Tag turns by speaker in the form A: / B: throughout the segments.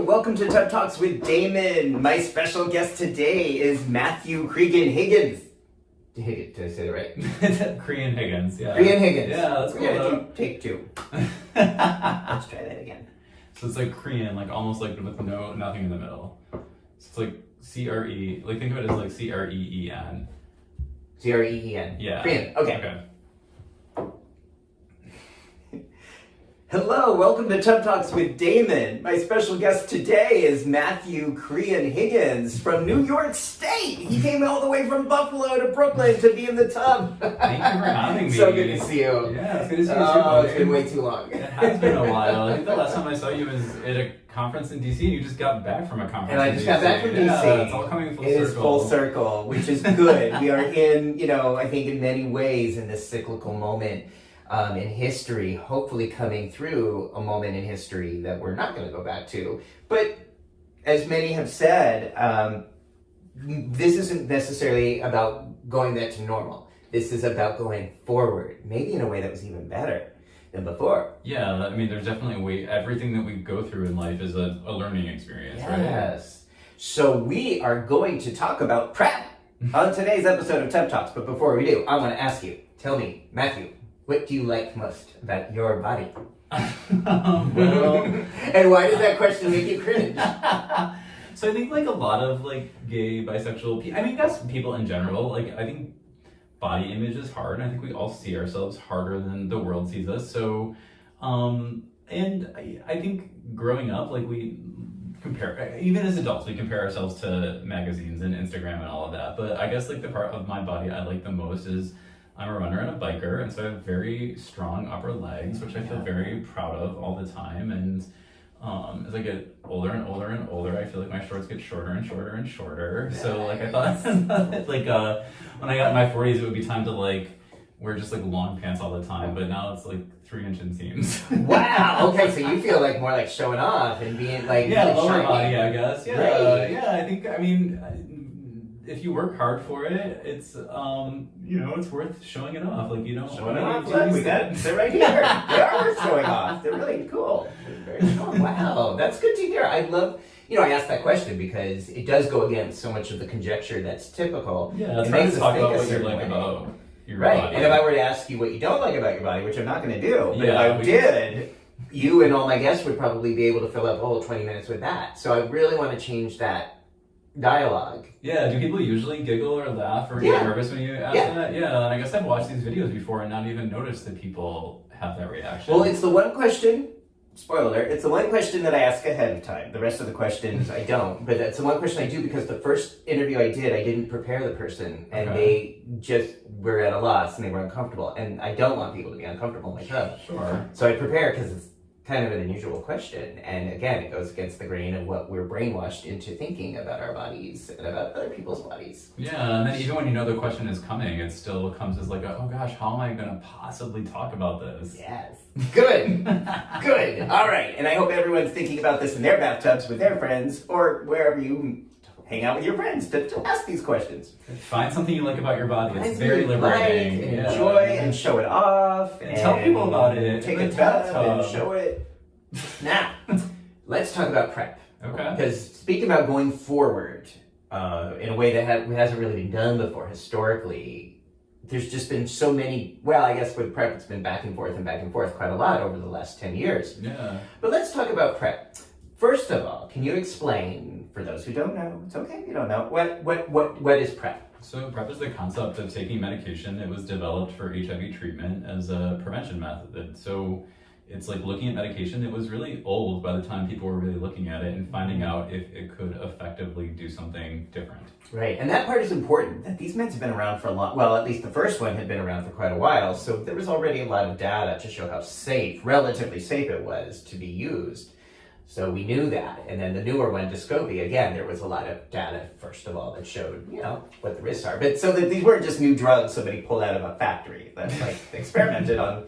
A: welcome to Tub Talks with Damon. My special guest today is Crehan Higgins. Did I say that right?
B: Crehan Higgins, yeah.
A: Crehan Higgins.
B: Yeah, that's cool.
A: We're gonna do take two. Let's try that again.
B: So it's like Crehan, like almost like with nothing in the middle. So it's like C-R-E, like think of it as like C-R-E-E-N.
A: C-R-E-E-N.
B: Yeah.
A: Crehan, okay. Hello, welcome to Tub Talks with Damon. My special guest today is Crehan Higgins from New York State. He came all the way from Buffalo to Brooklyn to be in the tub.
B: Thank you for having me.
A: So good to see you.
B: Yeah, it's good to see you too.
A: Oh, it's been way too long.
B: It has been a while. I think the last time I saw you was at a conference in DC and you just got back from a conference
A: And I just got back from DC.
B: Yeah, it's all coming full circle.
A: It is full circle, which is good. We are in, I think in many ways in this cyclical moment in history, hopefully coming through a moment in history that we're not going to go back to. But as many have said, this isn't necessarily about going back to normal. This is about going forward, maybe in a way that was even better than before.
B: Yeah, I mean, there's definitely a way. Everything that we go through in life is a learning experience, right?
A: Yes. So we are going to talk about PrEP on today's episode of Tub Talks. But before we do, I want to ask you, tell me, Matthew, what do you like most about your body?
B: Well,
A: and why does that question make you cringe?
B: So I think like a lot of like gay, bisexual people, I mean, that's people in general, like I think body image is hard, and I think we all see ourselves harder than the world sees us. So, and I think growing up, like we compare, even as adults, we compare ourselves to magazines and Instagram and all of that. But I guess like the part of my body I like the most is I'm a runner and a biker, and so I have very strong upper legs, which I feel very proud of all the time. And as I get older and older and older, I feel like my shorts get shorter and shorter and shorter. Nice. So like I thought, like when I got in my 40s, it would be time to like wear just like long pants all the time. But now it's like 3-inch inseams.
A: Wow. Okay, so you feel like more like showing off and being like
B: lower
A: shiny.
B: body, I guess. Yeah,
A: right.
B: Yeah. I think if you work hard for it, it's it's worth showing it off. Like
A: showing it off. Look, we got they're right here. They are worth showing off. They're really cool. They're very strong. Wow, that's good to hear. I love. I asked that question because it does go against so much of the conjecture that's typical.
B: Yeah, that's
A: it
B: right.
A: makes us
B: Talk
A: think
B: about
A: a
B: what you
A: certain
B: like
A: way.
B: about your
A: right.
B: body.
A: And if I were to ask you what you don't like about your body, which I'm not going to do, but
B: yeah,
A: if I did, you and all my guests would probably be able to fill up all 20 minutes with that. So I really want to change that dialogue.
B: Yeah, do people usually giggle or laugh or get nervous when you ask that? Yeah, and I guess I've watched these videos before and not even noticed that people have that reaction.
A: Well, it's the one question, spoiler alert, it's the one question that I ask ahead of time. The rest of the questions I don't, but it's the one question I do because the first interview I didn't prepare the person, and they just were at a loss and they were uncomfortable, and I don't want people to be uncomfortable in my tub.
B: Sure.
A: So I prepare because it's kind of an unusual question, and again, it goes against the grain of what we're brainwashed into thinking about our bodies and about other people's bodies.
B: Yeah, and then even when you know the question is coming, it still comes as like, oh gosh, how am I going to possibly talk about this?
A: Yes. Good. Good. All right, and I hope everyone's thinking about this in their bathtubs with their friends, or wherever you hang out with your friends to ask these questions.
B: Find something you like about your body. It's very liberating.
A: And enjoy and show it off.
B: And tell people about it.
A: Take a tub and show it. Now, let's talk about PrEP.
B: Okay.
A: Because speaking about going forward in a way that hasn't really been done before historically, there's just been so many, well, I guess with PrEP it's been back and forth quite a lot over the last 10 years.
B: Yeah.
A: But let's talk about PrEP. First of all, can you explain, for those who don't know, it's okay if you don't know, what is PrEP?
B: So PrEP is the concept of taking medication. It was developed for HIV treatment as a prevention method. So it's like looking at medication that was really old by the time people were really looking at it and finding out if it could effectively do something different.
A: Right, and that part is important, that these meds have been around for a long, well, at least the first one had been around for quite a while, so there was already a lot of data to show how relatively safe it was to be used. So we knew that. And then the newer one, Descovy, again, there was a lot of data, first of all, that showed, what the risks are. But so that these weren't just new drugs somebody pulled out of a factory that experimented on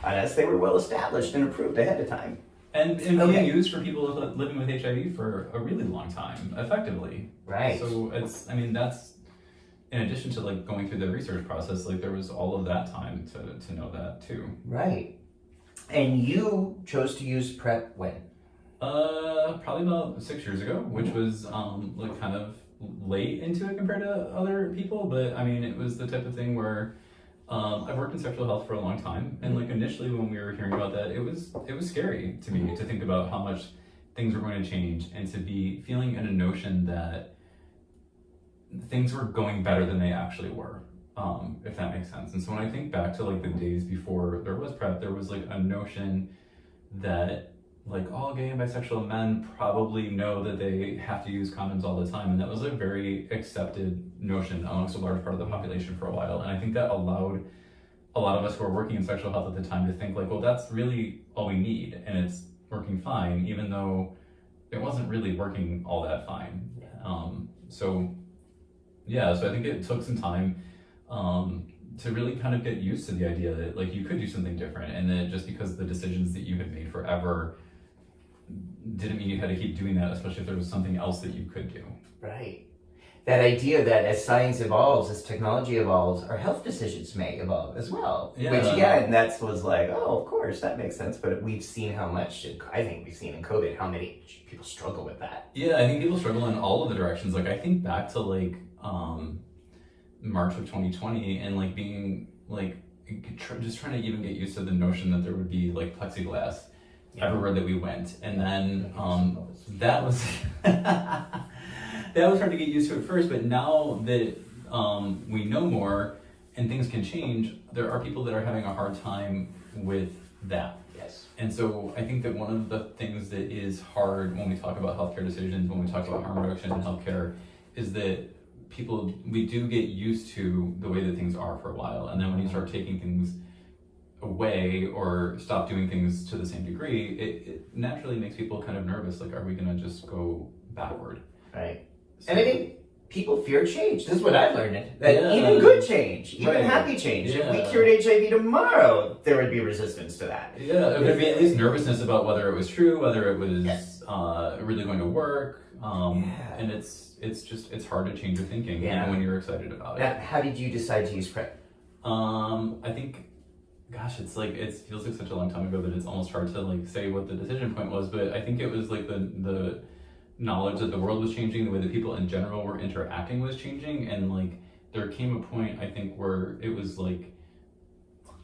A: us. They were well established and approved ahead of time.
B: And being used for people living with HIV for a really long time, effectively.
A: Right.
B: So that's, in addition to going through the research process, there was all of that time to know that too.
A: Right. And you chose to use PrEP when?
B: Probably about 6 years ago, which was like kind of late into it compared to other people, but I mean, it was the type of thing where I've worked in sexual health for a long time, and like initially when we were hearing about that, it was scary to me to think about how much things were going to change, and to be feeling in a notion that things were going better than they actually were, if that makes sense. And so when I think back to like the days before there was PrEP, there was like a notion that like all gay and bisexual men probably know that they have to use condoms all the time, and that was a very accepted notion amongst a large part of the population for a while. And I think that allowed a lot of us who were working in sexual health at the time to think like, well, that's really all we need, and it's working fine, even though it wasn't really working all that fine. So I think it took some time to really kind of get used to the idea that like you could do something different, and that just because the decisions that you had made forever didn't mean you had to keep doing that, especially if there was something else that you could do.
A: Right. That idea that as science evolves, as technology evolves, our health decisions may evolve as well.
B: Yeah.
A: Which again, that was like, oh, of course, that makes sense. But we've seen how much, I think we've seen in COVID, how many people struggle with that.
B: Yeah, I think people struggle in all of the directions. Like I think back to like March of 2020, and like being like just trying to even get used to the notion that there would be like plexiglass everywhere that we went, and then that was that was hard to get used to at first. But now that we know more and things can change, there are people that are having a hard time with that.
A: Yes.
B: And so I think that one of the things that is hard when we talk about healthcare decisions, when we talk about harm reduction in healthcare, is that we do get used to the way that things are for a while, and then when you start taking things away or stop doing things to the same degree, it naturally makes people kind of nervous. Like, are we going to just go backward?
A: Right. And I think people fear change. This is what I've learned. That even good change, even happy change. If we cured HIV tomorrow, there would be resistance to that.
B: Yeah, there'd be at least nervousness about whether it was true, whether it was really going to work. And it's hard to change your thinking even when you're excited about it.
A: How did you decide to use PrEP?
B: I think, gosh, it feels like such a long time ago that it's almost hard to like say what the decision point was, but I think it was like the knowledge that the world was changing, the way that people in general were interacting was changing, and like there came a point, I think, where it was like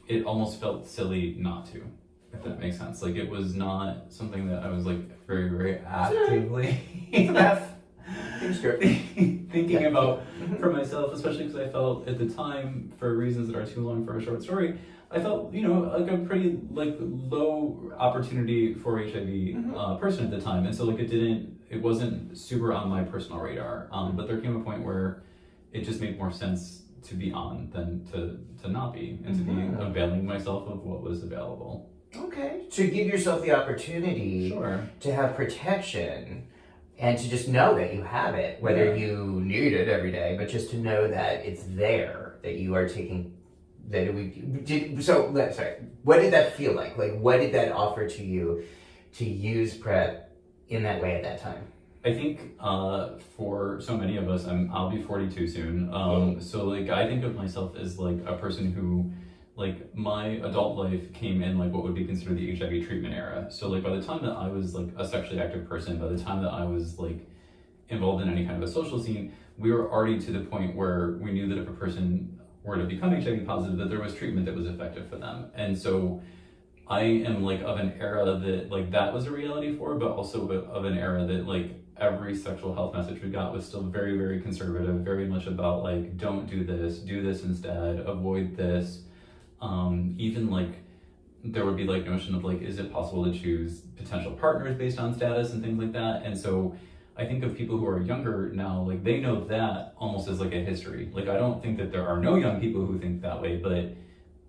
B: it almost felt silly not to, if that makes sense. Like it was not something that I was like very, very actively thinking about for myself, especially because I felt at the time, for reasons that are too long for a short story, I felt, like a pretty like low opportunity for HIV person at the time, and so like it wasn't super on my personal radar. But there came a point where it just made more sense to be on than to not be, and to be availing myself of what was available.
A: Okay, to give yourself the opportunity to have protection, and to just know that you have it, whether you need it every day, but just to know that it's there, that you are taking. What did that feel like? Like, what did that offer to you to use PrEP in that way at that time?
B: I think for so many of us, I'll be 42 soon. So like I think of myself as like a person who, like, my adult life came in like what would be considered the HIV treatment era. So like by the time that I was like a sexually active person, by the time that I was like involved in any kind of a social scene, we were already to the point where we knew that if a person were to become HIV positive, that there was treatment that was effective for them. And so I am like of an era that like that was a reality for, but also of an era that like every sexual health message we got was still very, very conservative, very much about like, don't do this instead, avoid this. Even like there would be like notion of like, is it possible to choose potential partners based on status and things like that? And so I think of people who are younger now, like they know that almost as like a history. Like I don't think that there are no young people who think that way, but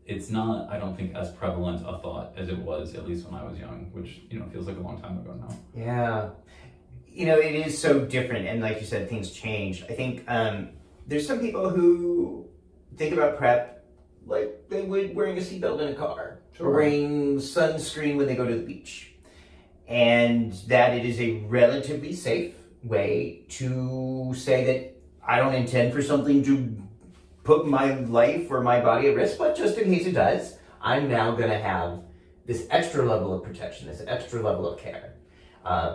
B: it's not, I don't think, as prevalent a thought as it was, at least when I was young, which, feels like a long time ago now.
A: Yeah. It is so different, and like you said, things change. I think there's some people who think about PrEP like they would wearing a seatbelt in a car, or wearing sunscreen when they go to the beach. And that it is a relatively safe way to say that I don't intend for something to put my life or my body at risk, but just in case it does, I'm now going to have this extra level of protection, this extra level of care.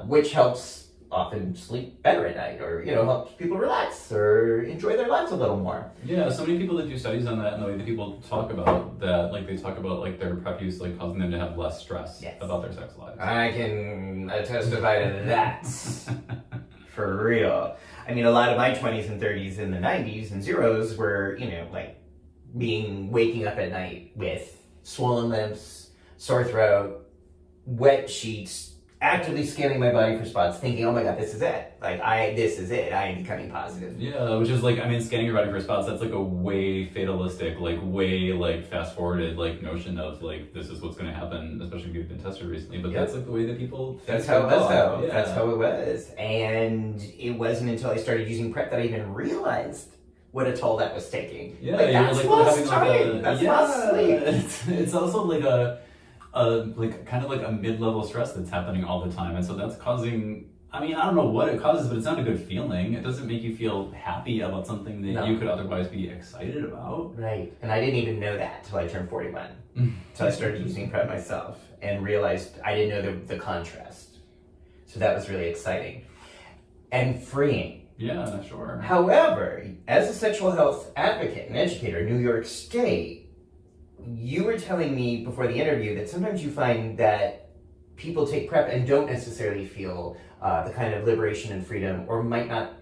A: which helps often sleep better at night, or helps people relax or enjoy their lives a little more.
B: Yeah, so many people that do studies on that, and the way that people talk about that, like they talk about like their PrEP use like causing them to have less stress about their sex lives.
A: I can testify to that. For real. I mean, a lot of my 20s and 30s in the 90s and zeros were, like waking up at night with swollen lips, sore throat, wet sheets, actively scanning my body for spots, thinking, oh my god, this is it. This is it. I am becoming positive.
B: Yeah, which is scanning your body for spots, that's like a way fatalistic, way fast forwarded notion of this is what's going to happen, especially if you've been tested recently. But that's the way that people
A: That's how it was, though. Yeah. That's how it was. And it wasn't until I started using PrEP that I even realized what a toll that was taking.
B: Yeah,
A: that's lost time. That's lost sleep.
B: It's also kind of a mid-level stress that's happening all the time, and so that's causing, I don't know what it causes, but it's not a good feeling. It doesn't make you feel happy about something that you could otherwise be excited about.
A: Right, and I didn't even know that till I turned 41. So I started using PrEP myself and realized I didn't know the contrast. So that was really exciting and freeing.
B: Yeah, sure.
A: However, as a sexual health advocate and educator in New York State, you were telling me before the interview that sometimes you find that people take PrEP and don't necessarily feel the kind of liberation and freedom, or might not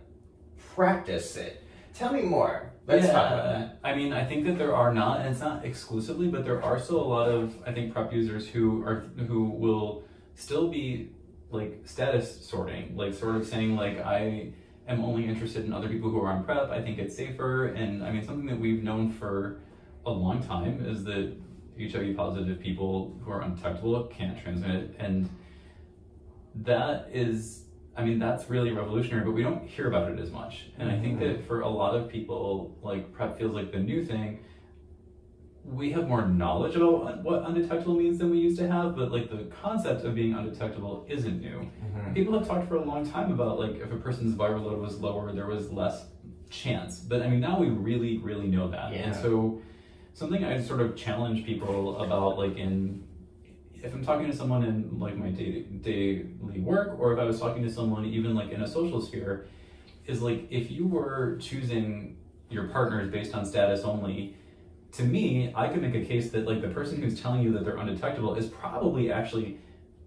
A: practice it. Tell me more. Let's talk about that.
B: I think that there are not, and it's not exclusively, but there are still a lot of, I think, PrEP users who will still be status sorting, sort of saying I am only interested in other people who are on PrEP. I think it's safer, and something that we've known for a long time is that HIV positive people who are undetectable can't transmit it, and that is, that's really revolutionary, but we don't hear about it as much. And I think that for a lot of people, PrEP feels like the new thing. We have more knowledge about what undetectable means than we used to have, but the concept of being undetectable isn't new. People have talked for a long time about if a person's viral load was lower, there was less chance. But now we really, really know that.
A: Yeah.
B: And so something I sort of challenge people about, if I'm talking to someone in my daily work, or if I was talking to someone even in a social sphere, is if you were choosing your partners based on status only, to me, I could make a case that the person who's telling you that they're undetectable is probably actually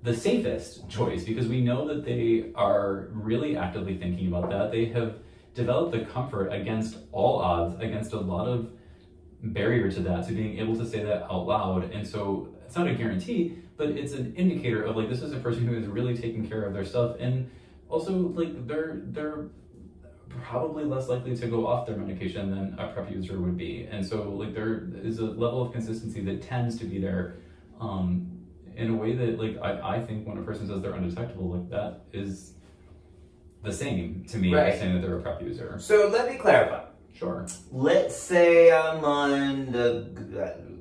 B: the safest choice, because we know that they are really actively thinking about that. They have developed the comfort against all odds, against a lot of barrier to that, to being able to say that out loud. And so it's not a guarantee, but it's an indicator of this is a person who is really taking care of their stuff, and also they're probably less likely to go off their medication than a PrEP user would be. And so there is a level of consistency that tends to be there, in a way that I think when a person says they're undetectable, that is the same to me as saying that they're a PrEP user.
A: So let me clarify.
B: Sure.
A: Let's say I'm on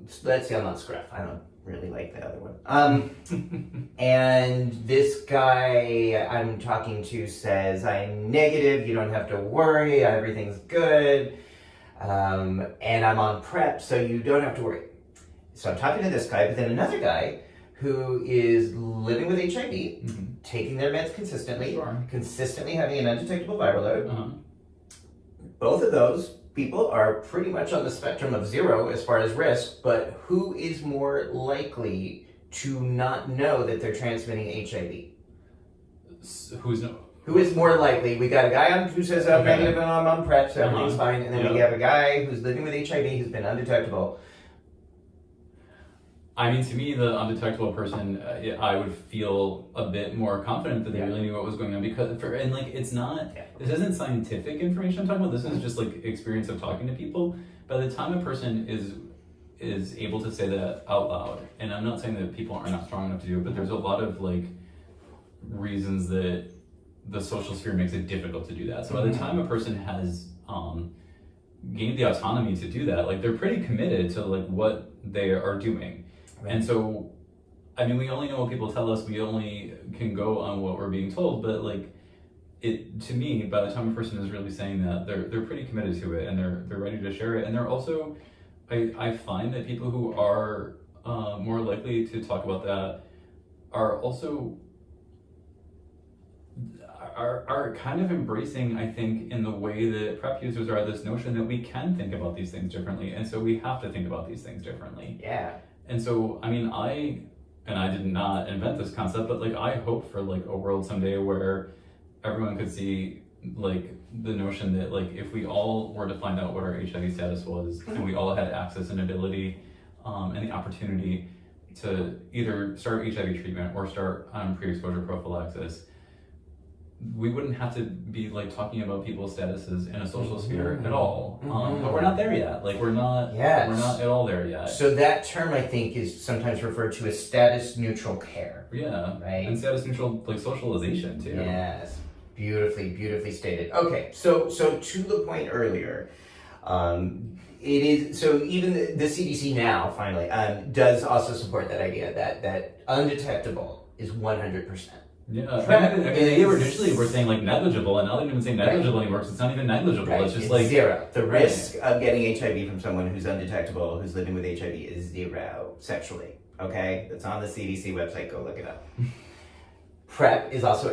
A: Scruff. I don't really like the other one. And this guy I'm talking to says, I'm negative, you don't have to worry, everything's good. And I'm on PrEP, so you don't have to worry. So I'm talking to this guy, but then another guy who is living with HIV, taking their meds consistently, consistently having an undetectable viral load. Both of those people are pretty much on the spectrum of zero as far as risk, but who is more likely to not know that they're transmitting HIV? Who is more likely? We got a guy who says, I'm negative and I'm on PrEP, so everything's fine. And then we have a guy who's living with HIV who's been undetectable.
B: To me, the undetectable person, I would feel a bit more confident that they really knew what was going on, because it's not, this isn't scientific information I'm talking about. This is just experience of talking to people. By the time a person is able to say that out loud, and I'm not saying that people are not strong enough to do it, but there's a lot of reasons that the social sphere makes it difficult to do that. So by the time a person has gained the autonomy to do that, they're pretty committed to what they are doing. And so, we only know what people tell us. We only can go on what we're being told. But to me, by the time a person is really saying that, they're pretty committed to it, and they're ready to share it. And they're also, I find that people who are more likely to talk about that are also are kind of embracing, I think, in the way that PrEP users are, this notion that we can think about these things differently, and so we have to think about these things differently.
A: Yeah.
B: And so, I mean, I did not invent this concept, but like I hope for like a world someday where everyone could see like the notion that like if we all were to find out what our HIV status was, and we all had access and ability and the opportunity to either start HIV treatment or start pre-exposure prophylaxis, we wouldn't have to be like talking about people's statuses in a social sphere at all. But we're not there yet. Like we're not at all there yet.
A: So that term, I think, is sometimes referred to as status neutral care.
B: Yeah.
A: Right.
B: And status neutral like socialization too.
A: Yes. Beautifully stated. Okay, so to the point earlier, it is so even the CDC now finally does also support that idea that undetectable is 100%.
B: Yeah, they initially were saying like negligible, and now they don't even say negligible anymore because it's not even negligible.
A: Right.
B: It's just
A: it's
B: like
A: zero. The risk of getting HIV from someone who's undetectable, who's living with HIV, is zero sexually. Okay, it's on the CDC website. Go look it up. PrEP is also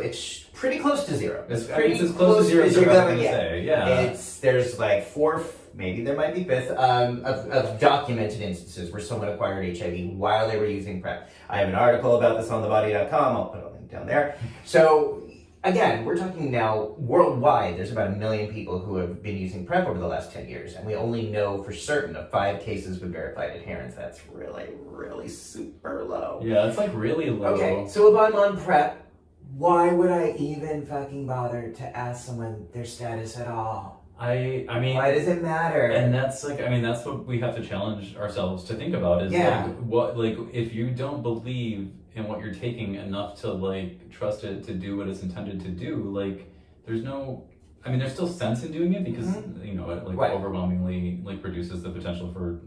A: pretty close to zero.
B: It's as close to zero as you're going to say. Yeah,
A: there's like fourth, maybe there might be fifth of documented instances where someone acquired HIV while they were using PrEP. I have an article about this on thebody.com. I'll put a link down there. So again, we're talking now worldwide. There's about 1 million people who have been using PrEP over the last 10 years, and we only know for certain of 5 cases with verified adherence. That's really super low.
B: Yeah, it's like really low.
A: Okay, so if I'm on PrEP, why would I even fucking bother to ask someone their status at all?
B: I mean,
A: why does it matter?
B: And that's like, I mean, that's what we have to challenge ourselves to think about is like if you don't believe in what you're taking enough to like trust it to do what it's intended to do, like there's still sense in doing it because you know it like overwhelmingly like produces the potential for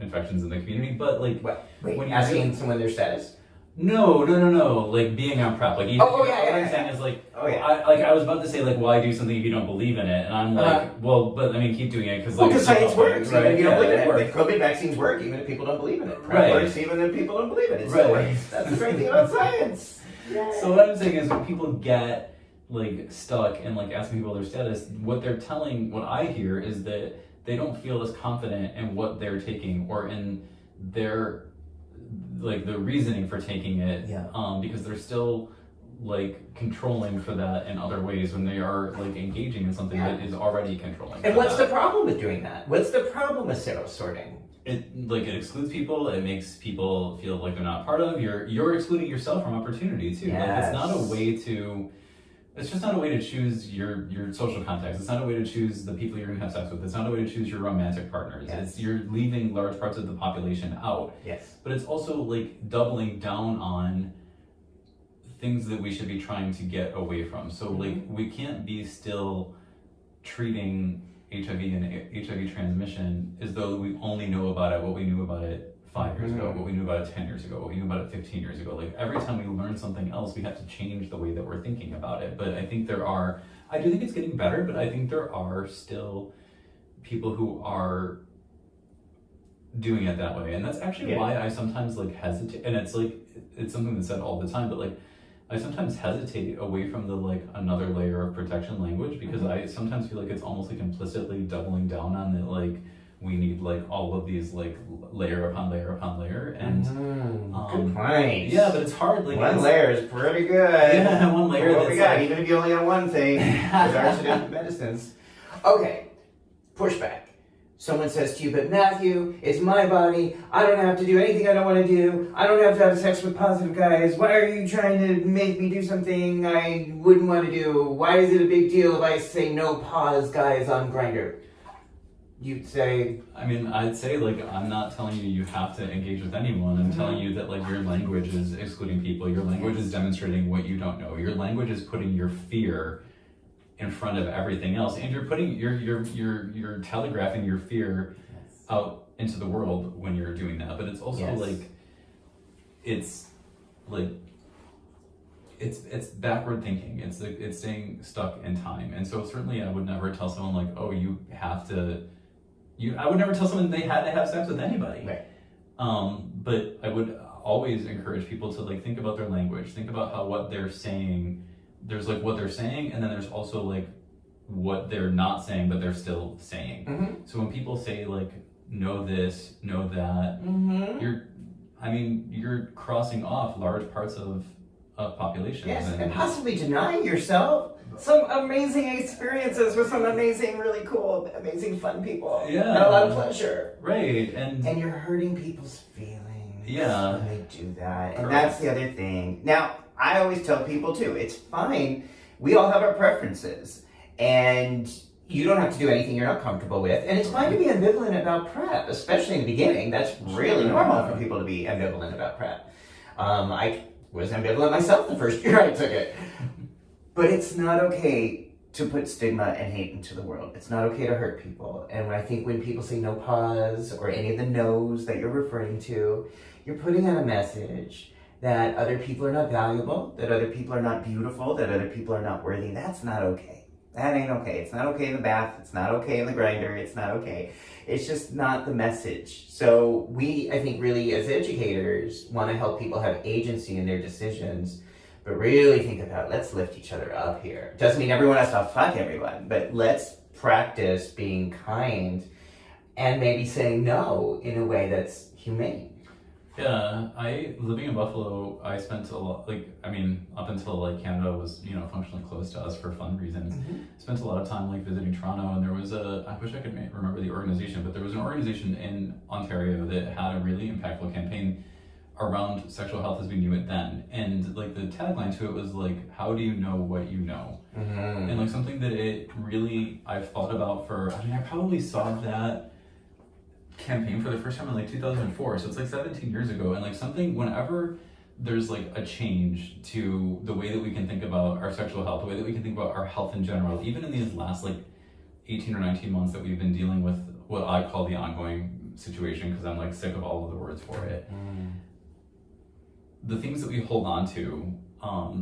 B: infections in the community, but like
A: wait, when asking someone their status.
B: No. Like being on PrEP. Like what I'm saying is like, I was about to say like, why do something if you don't believe in it? And I'm like, well, but I mean, keep doing it because like
A: science works.
B: Right?
A: Even if you don't believe in it. The COVID vaccines work even if people don't believe in it. PrEP works even if people don't believe in it. It still works. That's the great thing about science. Yay.
B: So what I'm saying is when people get like stuck and like asking people their status, what I hear is that they don't feel as confident in what they're taking or in their like the reasoning for taking it, because they're still like controlling for that in other ways when they are like engaging in something that is already controlling.
A: And what's the problem with doing that? What's the problem with serosorting?
B: It excludes people. It makes people feel like they're not part of. You're excluding yourself from opportunity too.
A: Yes.
B: Like it's not a way to. It's just not a way to choose your social contacts. It's not a way to choose the people you're going to have sex with. It's not a way to choose your romantic partners.
A: Yes.
B: You're leaving large parts of the population out.
A: Yes.
B: But it's also like doubling down on things that we should be trying to get away from. So like we can't be still treating HIV and HIV transmission as though we only know about it what we knew about it 5 years ago, what we knew about it 10 years ago, what we knew about it 15 years ago. Like every time we learn something else, we have to change the way that we're thinking about it. But I think I do think it's getting better, but I think there are still people who are doing it that way. And that's actually why I sometimes like hesitate. And it's like, it's something that's said all the time, but like, I sometimes hesitate away from the like another layer of protection language because I sometimes feel like it's almost like implicitly doubling down on that like, we need like all of these like layer upon layer upon layer and
A: good point.
B: Yeah, but it's hard. Like
A: one layer is pretty good.
B: Yeah, one layer.
A: What we got? Even if you only got one thing, there's ours medicines. Okay, pushback. Someone says to you, "But Matthew, it's my body. I don't have to do anything I don't want to do. I don't have to have sex with positive guys. Why are you trying to make me do something I wouldn't want to do? Why is it a big deal if I say no pause guys on Grindr?" You'd say...
B: I'd say, like, I'm not telling you have to engage with anyone. I'm telling you that, like, your language is excluding people. Your language is demonstrating what you don't know. Your language is putting your fear in front of everything else. And you're putting, you're telegraphing your fear out into the world when you're doing that. But it's also, it's backward thinking. It's staying stuck in time. And so certainly I would never tell someone, like, oh, you have to... I would never tell someone they had to have sex with anybody.
A: Right.
B: But I would always encourage people to like think about their language, think about how what they're saying there's like what they're saying, and then there's also like what they're not saying, but they're still saying.
A: Mm-hmm.
B: So when people say like, know this, know that,
A: Mm-hmm.
B: you're crossing off large parts of populations.
A: Yes, and possibly denying yourself some amazing experiences with some amazing, really cool, amazing, fun people.
B: Yeah.
A: And a lot of pleasure.
B: Right, and
A: you're hurting people's feelings.
B: Yeah.
A: When they do that. And
B: Correct.
A: that's the other thing. Now, I always tell people too, it's fine. We all have our preferences. And you don't have to do anything you're not comfortable with. And it's fine to be ambivalent about PrEP, especially in the beginning. That's really normal for people to be ambivalent about PrEP. I was ambivalent myself the first year I took it. But it's not okay to put stigma and hate into the world. It's not okay to hurt people. And I think when people say no pause or any of the no's that you're referring to, you're putting out a message that other people are not valuable, that other people are not beautiful, that other people are not worthy. That's not okay. That ain't okay. It's not okay in the bath. It's not okay in the grinder. It's not okay. It's just not the message. So we, I think, really as educators want to help people have agency in their decisions, but really think about, let's lift each other up here. Doesn't mean everyone has to fuck everyone, but let's practice being kind and maybe saying no in a way that's humane.
B: Yeah, living in Buffalo, I spent a lot, up until like Canada was, functionally closed to us for fun reasons.
A: Mm-hmm.
B: Spent a lot of time like visiting Toronto, and there was I wish I could remember the organization, but there was an organization in Ontario that had a really impactful campaign around sexual health as we knew it then. And like the tagline to it was like, how do you know what you know?
A: Mm-hmm.
B: And like something that I've thought about I probably saw that campaign for the first time in like 2004, so it's like 17 years ago. And like something, whenever there's like a change to the way that we can think about our sexual health, the way that we can think about our health in general, even in these last like 18 or 19 months that we've been dealing with what I call the ongoing situation, because I'm like sick of all of the words for it. The things that we hold on to,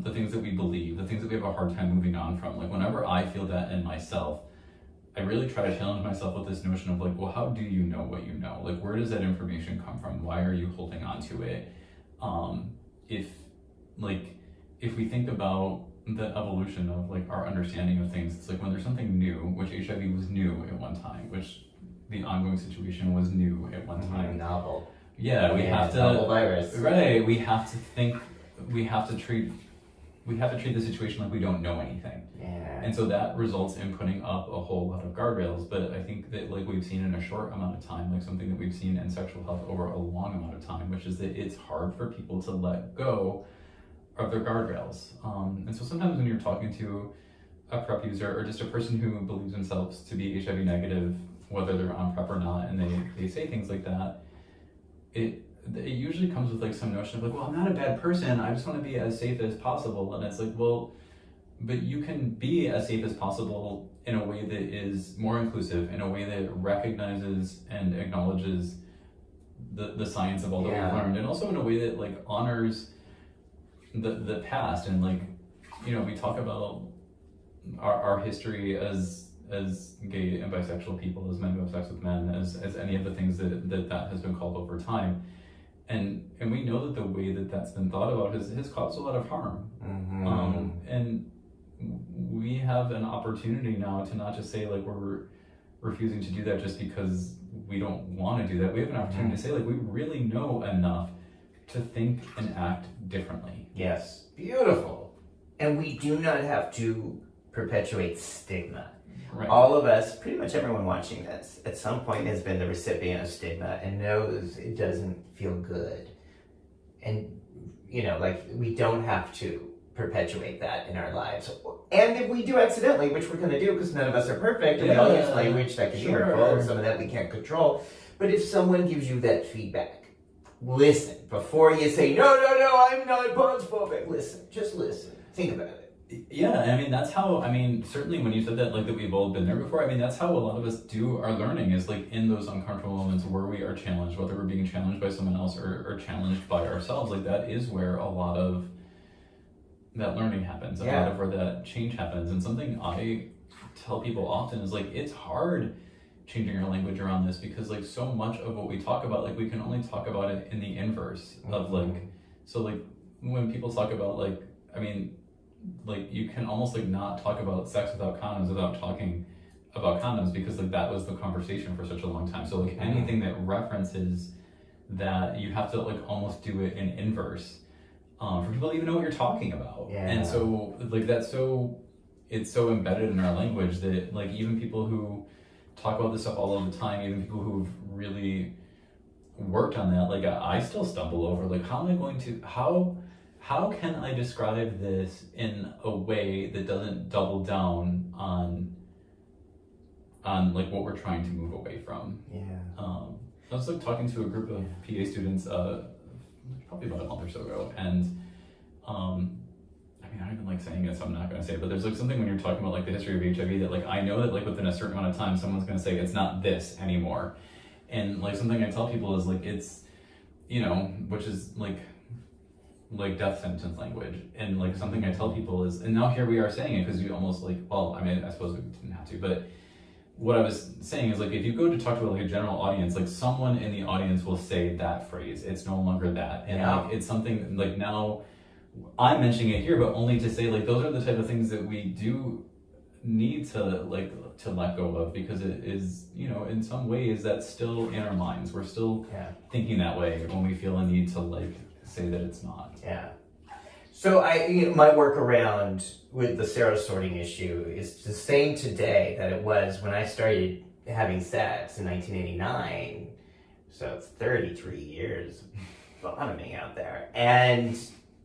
B: the things that we believe, the things that we have a hard time moving on from, like whenever I feel that in myself, I really try to challenge myself with this notion of like, well, how do you know what you know? Like, where does that information come from? Why are you holding on to it? If we think about the evolution of like our understanding of things, it's like when there's something new, which HIV was new at one time, which the ongoing situation was new at one time.
A: Novel.
B: Yeah, we have to.
A: Novel virus.
B: Right. We have to think. We have to treat the situation like we don't know anything.
A: Yeah.
B: And so that results in putting up a whole lot of guardrails. But I think that like we've seen in a short amount of time, like something that we've seen in sexual health over a long amount of time, which is that it's hard for people to let go of their guardrails. And so sometimes when you're talking to a PrEP user or just a person who believes themselves to be HIV negative, whether they're on PrEP or not, and they say things like that, it usually comes with like some notion of like, well, I'm not a bad person, I just want to be as safe as possible. And it's like, well, but you can be as safe as possible in a way that is more inclusive, in a way that recognizes and acknowledges the science of all that we've learned, and also in a way that like honors the past. And like, we talk about our history as gay and bisexual people, as men who have sex with men, as any of the things that has been called over time. And we know that the way that that's been thought about has caused a lot of harm.
A: Mm-hmm.
B: And we have an opportunity now to not just say like we're refusing to do that just because we don't want to do that. We have an opportunity to say like we really know enough to think and act differently.
A: Yes. Beautiful. And we do not have to perpetuate stigma.
B: Right.
A: All of us, pretty much everyone watching this, at some point has been the recipient of stigma and knows it doesn't feel good. And, we don't have to perpetuate that in our lives. And if we do accidentally, which we're going to do because none of us are perfect, and we all use language that can be hurtful, and some of that we can't control. But if someone gives you that feedback, listen. Before you say, no, I'm not transphobic. Listen. Just listen. Think about it.
B: Yeah, that's how, certainly when you said that, like, that we've all been there before, that's how a lot of us do our learning, is like in those uncomfortable moments where we are challenged, whether we're being challenged by someone else or challenged by ourselves. Like, that is where a lot of that learning happens, a lot of where that change happens. And something I tell people often is like, it's hard changing our language around this, because like so much of what we talk about, like we can only talk about it in the inverse of like, so like when people talk about like, like you can almost like not talk about sex without condoms without talking about condoms, because like that was the conversation for such a long time. So like anything that references that, you have to like almost do it in inverse for people to even know what you're talking about.
A: Yeah.
B: And so like it's so embedded in our language that like even people who talk about this stuff all of the time, even people who've really worked on that, like I still stumble over like how am I going to how can I describe this in a way that doesn't double down on like what we're trying to move away from.
A: Yeah.
B: I was like talking to a group of PA students probably about a month or so ago, and I mean, I don't even like saying it, so I'm not going to say it, but there's like something when you're talking about like the history of HIV that like I know that like within a certain amount of time someone's going to say it's not this anymore. And like something I tell people is like it's, you know, which is like death sentence language. And like something I tell people is, and now here we are saying it because you almost like, well, I mean, I suppose we didn't have to, but what I was saying is like if you go to talk to like a general audience, like someone in the audience will say that phrase. It's no longer that. And like it's something like now I'm mentioning it here, but only to say like those are the type of things that we do need to let go of, because it is, you know, in some ways that's still in our minds. We're still thinking that way when we feel a need to like say that it's not.
A: Yeah. So my workaround with the serosorting issue is the same today that it was when I started having sex in 1989. So it's 33 years of bottoming out there. And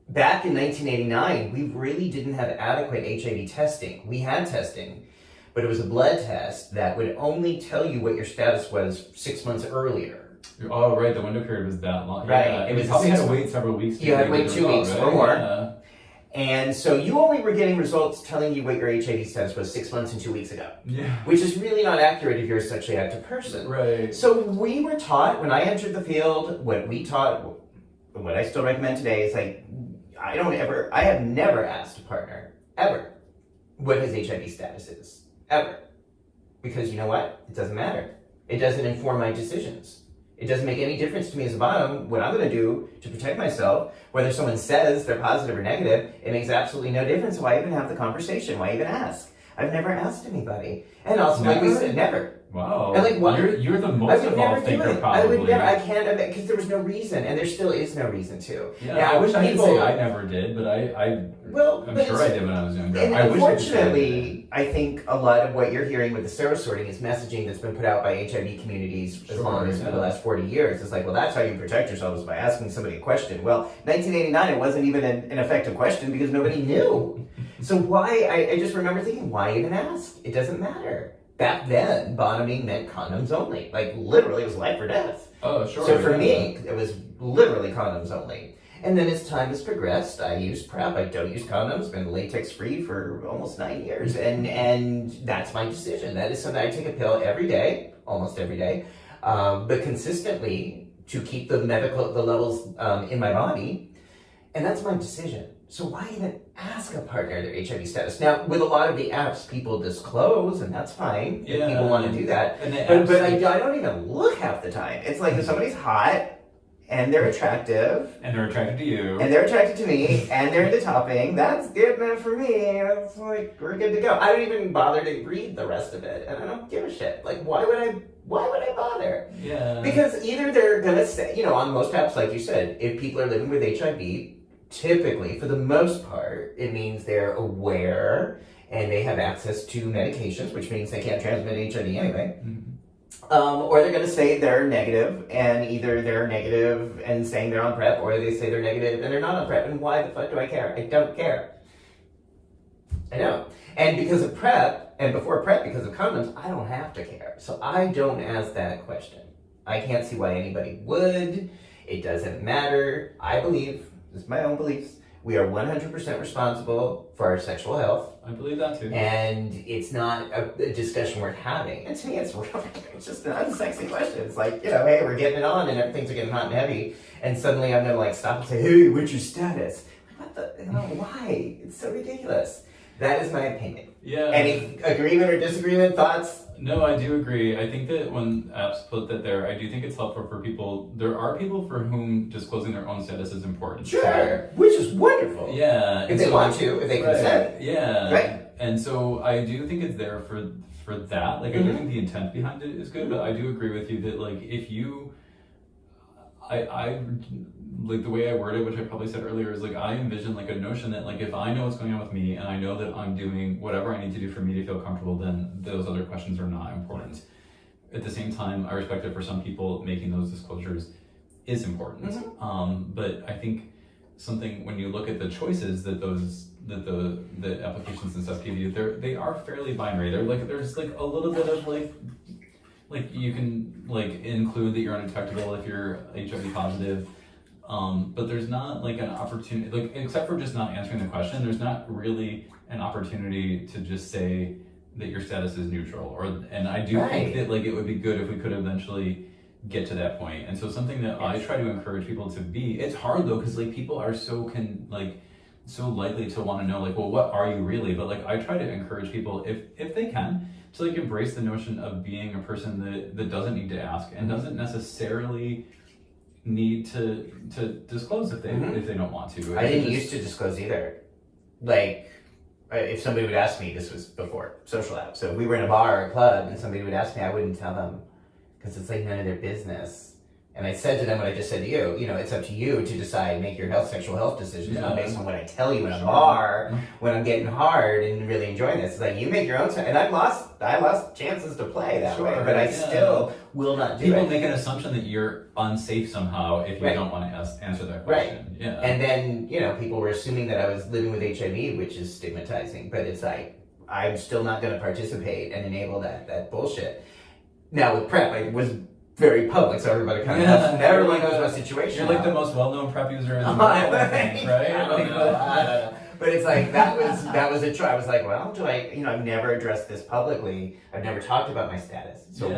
A: back in 1989, we really didn't have adequate HIV testing. We had testing, but it was a blood test that would only tell you what your status was 6 months earlier.
B: Oh, right. The window period was that long.
A: Right.
B: Yeah.
A: It was
B: probably had to wait several weeks.
A: You had to wait 2 weeks or more.
B: Yeah.
A: And so you only were getting results telling you what your HIV status was 6 months and 2 weeks ago.
B: Yeah.
A: Which is really not accurate if you're a sexually active person.
B: Right.
A: So we were taught, when I entered the field, what we taught, what I still recommend today is like, I have never asked a partner, ever, what his HIV status is. Ever. Because you know what? It doesn't matter. It doesn't inform my decisions. It doesn't make any difference to me as a bottom what I'm going to do to protect myself. Whether someone says they're positive or negative, it makes absolutely no difference. Why even have the conversation? Why even ask? I've never asked anybody. And also, like we said, never.
B: Wow.
A: And like, what?
B: You're the most evolved thinker, probably.
A: I would never. I can't, because there was no reason, and there still is no reason to.
B: Yeah, now, I wish I could say I never did, but I'm sure I did when I was younger.
A: And
B: I
A: unfortunately, I think a lot of what you're hearing with the serosorting is messaging that's been put out by HIV communities as long as for the last 40 years. It's like, well, that's how you protect yourself, is by asking somebody a question. Well, 1989, it wasn't even an effective question because nobody knew. So why? I just remember thinking, why even ask? It doesn't matter. Back then, bottoming meant condoms only. Like, literally, it was life or death.
B: Oh, sure.
A: So for me, it was literally condoms only. And then as time has progressed, I use PrEP. I don't use condoms. Been latex-free for almost 9 years. And that's my decision. That is something I take a pill every day, almost every day, but consistently to keep the levels in my body. And that's my decision. So why even ask a partner their HIV status? Now, with a lot of the apps, people disclose, and that's fine. If people want to do that. But I don't even look half the time. It's like if somebody's hot, and they're attractive.
B: And they're attracted to you.
A: And they're attracted to me, and they're into topping, that's good enough for me. It's like, we're good to go. I don't even bother to read the rest of it, and I don't give a shit. Like, why would I bother?
B: Yeah.
A: Because either they're gonna say, on most apps, like you said, if people are living with HIV, typically, for the most part, it means they're aware and they have access to medications, which means they can't transmit HIV anyway.
B: Mm-hmm.
A: Or they're going to say they're negative, and either they're negative and saying they're on PrEP, or they say they're negative and they're not on PrEP. And why the fuck do I care? I don't care. I don't. And because of PrEP, and before PrEP, because of condoms, I don't have to care. So I don't ask that question. I can't see why anybody would. It doesn't matter. I believe, this is my own beliefs, we are 100% responsible for our sexual health.
B: I believe that too.
A: And it's not a discussion worth having. And to me, it's just an unsexy question. It's like, hey, we're getting it on and things are getting hot and heavy. And suddenly I'm going to stop and say, hey, what's your status? Like, what the, why? It's so ridiculous. That is my opinion.
B: Yeah.
A: Any agreement or disagreement, thoughts?
B: No, I do agree. I think that when apps put that there, I do think it's helpful for people. There are people for whom disclosing their own status is important.
A: Sure, which is wonderful.
B: Yeah.
A: If they want to, if they consent.
B: Yeah.
A: Right.
B: And so I do think it's there for that. Like, I do think the intent behind it is good, but I do agree with you that, like, if you... I like the way I word it, which I probably said earlier, is like I envision like a notion that like if I know what's going on with me and I know that I'm doing whatever I need to do for me to feel comfortable, then those other questions are not important. At the same time, I respect that for some people making those disclosures is important. But I think something when you look at the choices that the applications and stuff give you, they are fairly binary. They're like there's like a little bit of like you can like include that you're undetectable if you're HIV positive, but there's not like an opportunity, like except for just not answering the question, there's not really an opportunity to just say that your status is neutral. And I do think that like it would be good if we could eventually get to that point. And so something that I try to encourage people to be, it's hard though, because like people are so likely to want to know like, well, what are you really? But like I try to encourage people if they can to like embrace the notion of being a person that doesn't need to ask and doesn't necessarily need to disclose if they don't want to.
A: I didn't used to disclose either. Like, if somebody would ask me, this was before social app, so if we were in a bar or a club and somebody would ask me, I wouldn't tell them because it's like none of their business. And I said to them what I just said to you, it's up to you to decide, make your sexual health decisions, not based on what I tell you in a bar when I'm getting hard and really enjoying this. It's like, you make your own, and I lost chances to play that way, but I still will not do it.
B: People make an assumption that you're unsafe somehow if you don't want to answer that question.
A: Right.
B: Yeah.
A: And then, people were assuming that I was living with HIV, which is stigmatizing, but it's like, I'm still not going to participate and enable that bullshit. Now with PrEP, I was very public, so everybody kind of knows. Everyone knows my situation.
B: You're like the most well-known PrEP user in the world, I think, right?
A: I don't know. But it's like that was a try. I was like, well, I've never addressed this publicly. I've never talked about my status. So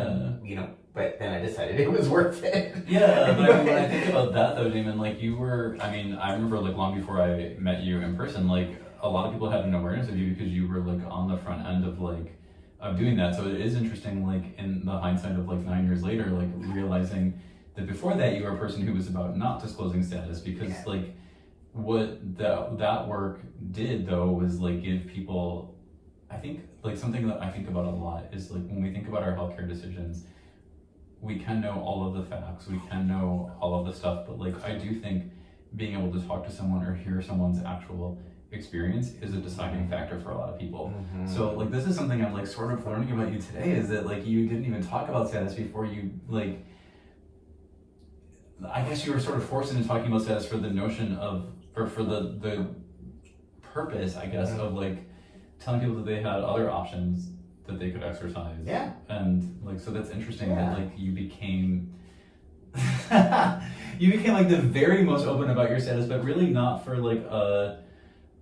A: but then I decided it was worth it.
B: Yeah, but when I think about that though, Damon, like you were, I remember like long before I met you in person, like a lot of people had an awareness of you because you were like on the front end of doing that. So it is interesting, like in the hindsight of like 9 years later, like realizing that before that you were a person who was about not disclosing status because like what that work did though was like give people, I think like something that I think about a lot is like when we think about our healthcare decisions, we can know all of the facts, we can know all of the stuff, but like I do think being able to talk to someone or hear someone's actual experience is a deciding factor for a lot of people. So like this is something I'm like sort of learning about you today, is that like you didn't even talk about status before you like, I guess you were sort of forced into talking about status for the notion of, or for the purpose, I guess, of like telling people that they had other options that they could exercise.
A: Yeah.
B: And like, so that's interesting that like you became like the very most open about your status, but really not for like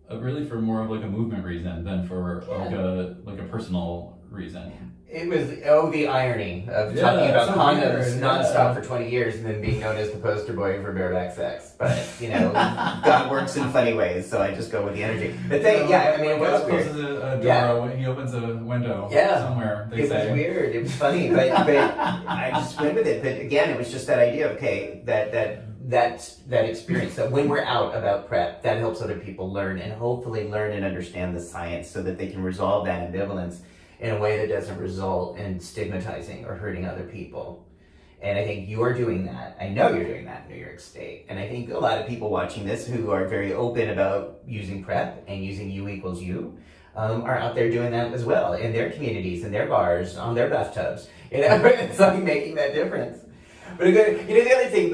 B: really for more of like a movement reason than for like a personal reason.
A: It was, the irony of talking about condoms nonstop for 20 years and then being known as the poster boy for bareback sex. But, God works in funny ways, so I just go with the energy. But it was
B: God
A: weird.
B: closes a door, he opens a window somewhere, they say.
A: It was weird, it was funny, but I just went with it. But again, it was just that idea of, that experience, that when we're out about PrEP, that helps other people learn and hopefully learn and understand the science so that they can resolve that ambivalence in a way that doesn't result in stigmatizing or hurting other people. And I think you're doing that. I know you're doing that in New York State. And I think a lot of people watching this who are very open about using PrEP and using U equals U are out there doing that as well in their communities, in their bars, on their bathtubs. It's like making that difference. But again, the other thing,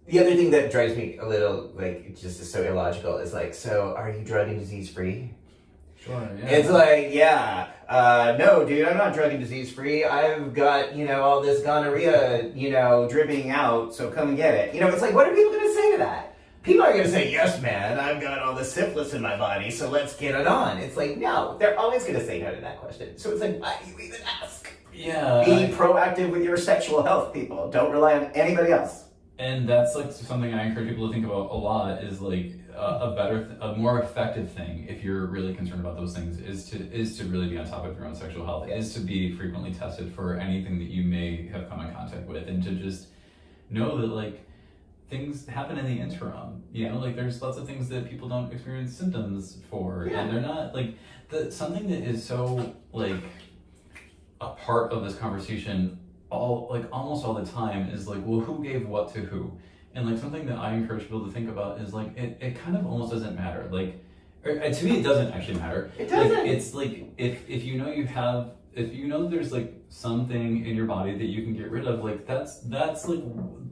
A: the other thing that drives me a little, it just is so illogical is so are you drug and disease free?
B: Sure, yeah.
A: It's no, dude, I'm not drug and disease free. I've got, all this gonorrhea, dripping out, so come and get it. It's like, what are people going to say to that? People are going to say, yes, man, I've got all this syphilis in my body, so let's get it on. It's like, no, they're always going to say no to that question. So it's like, why do you even ask?
B: Yeah.
A: Be proactive with your sexual health, people. Don't rely on anybody else.
B: And that's something I encourage people to think about a lot is a more effective thing, if you're really concerned about those things, is to really be on top of your own sexual health, is to be frequently tested for anything that you may have come in contact with, and to just know that like things happen in the interim. You know, like there's lots of things that people don't experience symptoms for, and they're not like something that is so like a part of this conversation almost all the time is like, well, who gave what to who? And like something that I encourage people to think about is like it kind of almost doesn't matter. Like to me, it doesn't actually matter.
A: It doesn't.
B: Like, it's like if you know that there's like something in your body that you can get rid of, like that's like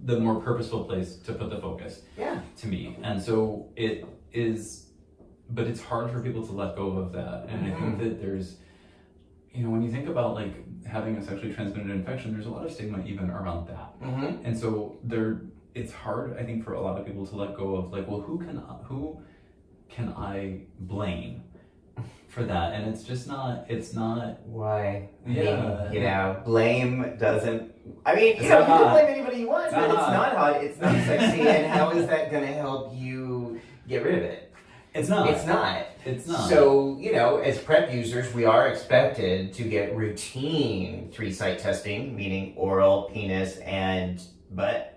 B: the more purposeful place to put the focus.
A: Yeah.
B: To me, and so it is, but it's hard for people to let go of that. And I think that there's, you know, when you think about like having a sexually transmitted infection, there's a lot of stigma even around that. And so it's hard, I think, for a lot of people to let go of like, well, who can I blame for that? And it's just not,
A: why?
B: Yeah.
A: You know, blame doesn't, I mean, you can blame anybody you want, but it's not hot, it's not sexy, and how is that going to help you get rid of it?
B: It's not.
A: It's not.
B: It's not.
A: So, you know, as PrEP users, we are expected to get routine 3-site testing, meaning oral, penis, and butt.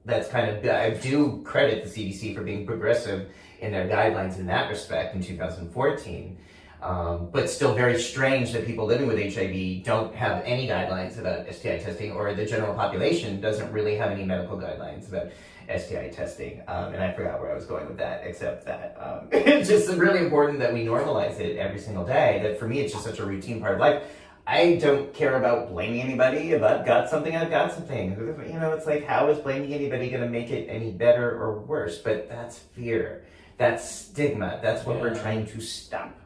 A: That's kind of, I do credit the CDC for being progressive in their guidelines in that respect in 2014. But still very strange that people living with HIV don't have any guidelines about STI testing, or the general population doesn't really have any medical guidelines about STI testing. And I forgot where I was going with that, except that it's just really important that we normalize it every single day. That for me, it's just such a routine part of life. I don't care about blaming anybody. If I've got something, I've got something. You know, it's like, how is blaming anybody going to make it any better or worse? But that's fear. That's stigma. That's what we're trying to stop.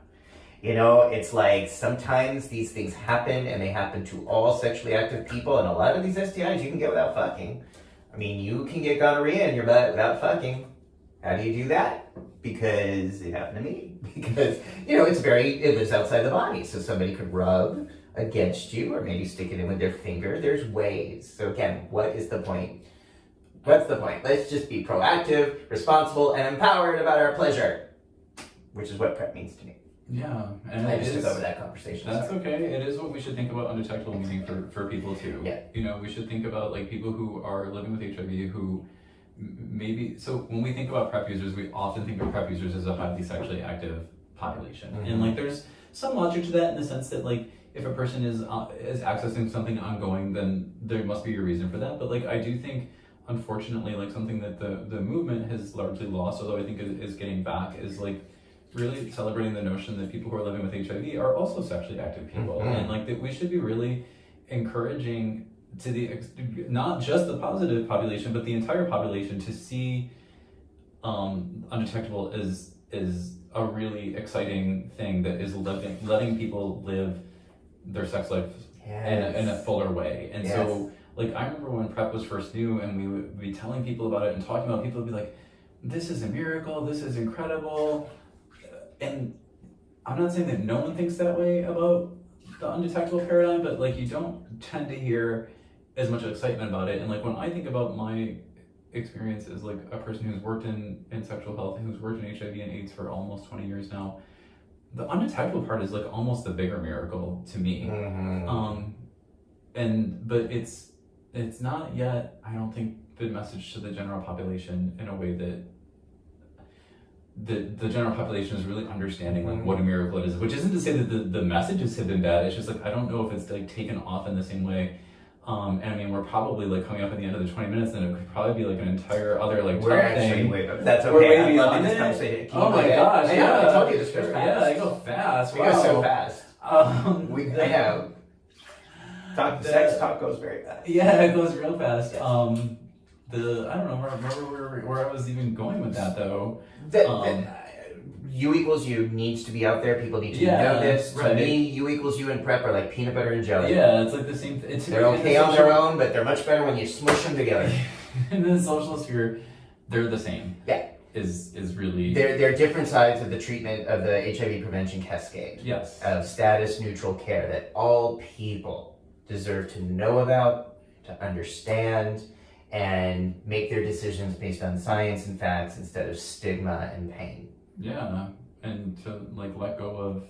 A: You know, it's like sometimes these things happen, and they happen to all sexually active people, and a lot of these STIs you can get without fucking. I mean, you can get gonorrhea in your butt without fucking. How do you do that? Because it happened to me. Because, you know, it lives outside the body, so somebody could rub against you, or maybe stick it in with their finger. There's ways. So again, what is the point? What's the point? Let's just be proactive, responsible, and empowered about our pleasure, which is what PrEP means to me.
B: Yeah, and
A: I just took over that conversation.
B: That's okay. It is what we should think about undetectable meaning for people too.
A: Yeah.
B: You know, we should think about like people who are living with HIV who maybe, so when we think about PrEP users, we often think of PrEP users as a highly sexually active population. And like there's some logic to that in the sense that like if a person is accessing something ongoing, then there must be a reason for that. But like I do think, unfortunately, like something that the movement has largely lost, although I think is getting back, is like really celebrating the notion that people who are living with HIV are also sexually active people. And like that we should be really encouraging to not just the positive population, but the entire population to see undetectable is a really exciting thing that is letting people live their sex life in a fuller way. And so like I remember when PrEP was first new, and we would be telling people about it and talking about it, people would be like, this is a miracle, this is incredible. And I'm not saying that no one thinks that way about the undetectable paradigm, but like you don't tend to hear as much excitement about it. And like when I think about my experience as like a person who's worked in sexual health and who's worked in HIV and AIDS for almost 20 years now, the undetectable part is like almost the bigger miracle to me. But it's not yet, I don't think, the message to the general population in a way that the general population is really understanding like what a miracle it is, which isn't to say that the messages have been bad. It's just like I don't know if it's like taken off in the same way. And I mean, we're probably like coming up at the end of the 20 minutes, and it could probably be like an entire other like
A: we're actually
B: thing.
A: way, but that's okay.
B: We're way
A: I love
B: beyond
A: this
B: it.
A: conversation.
B: Oh my gosh!
A: Yeah, I told you this goes fast.
B: Yeah, I go fast.
A: We go so fast. I know. Sex talk goes very fast.
B: Yeah, it goes real fast. Yes. I don't know. Remember where I was even going with that though.
A: U equals U needs to be out there. People need to know this. To me, U equals U and PrEP are like peanut butter and jelly.
B: Yeah, it's like the same.
A: They're okay on their own, but they're much better when you smush them together.
B: In the social sphere, they're the same.
A: Yeah.
B: Is really...
A: They're different sides of the treatment of the HIV prevention cascade.
B: Yes.
A: Of status neutral care that all people deserve to know about, to understand, and make their decisions based on science and facts instead of stigma and pain.
B: Yeah, and to like let go of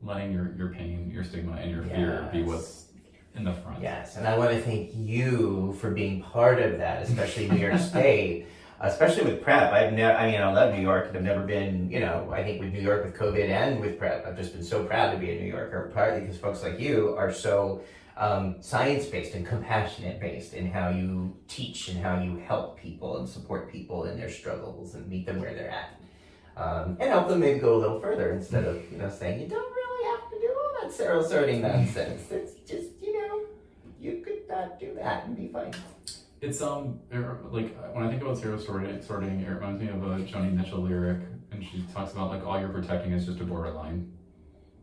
B: letting your pain, your stigma, and your fear be what's in the front.
A: Yes, and I want to thank you for being part of that, especially New York State, especially with PrEP. I love New York, and I've never been, I think with New York with COVID and with PrEP, I've just been so proud to be a New Yorker, partly because folks like you are so science-based and compassionate-based in how you teach and how you help people and support people in their struggles and meet them where they're at. And help them maybe go a little further instead of, saying, you don't really have to do all that serosorting nonsense. It's just, you could not do that and be fine.
B: It's, like, when I think about serosorting, it reminds me of a Joni Mitchell lyric, and she talks about, like, all you're protecting is just a borderline.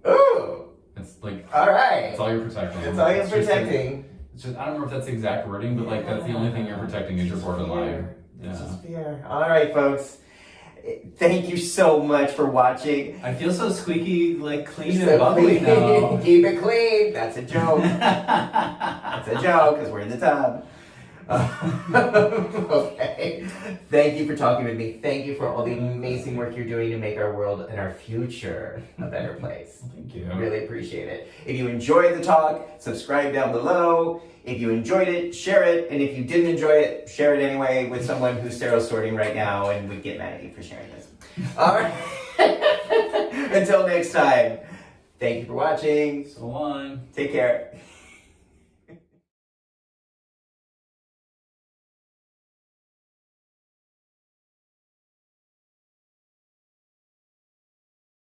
A: Ooh!
B: It's like,
A: all right.
B: It's all you're protecting.
A: It's all you're protecting.
B: It's just, I don't know if that's the exact wording, but, like, that's the only thing you're protecting is your borderline.
A: This is fair. All right, folks. Thank you so much for watching.
B: I feel so squeaky, like clean and bubbly now.
A: Keep it clean. That's a joke. That's a joke because we're in the tub. Okay. Thank you for talking with me. Thank you for all the amazing work you're doing to make our world and our future a better place.
B: Thank you.
A: Really appreciate it. If you enjoyed the talk, subscribe down below. If you enjoyed it, share it. And if you didn't enjoy it, share it anyway with someone who's serosorting right now and would get mad at you for sharing this. All right. Until next time, thank you for watching.
B: So long.
A: Take care.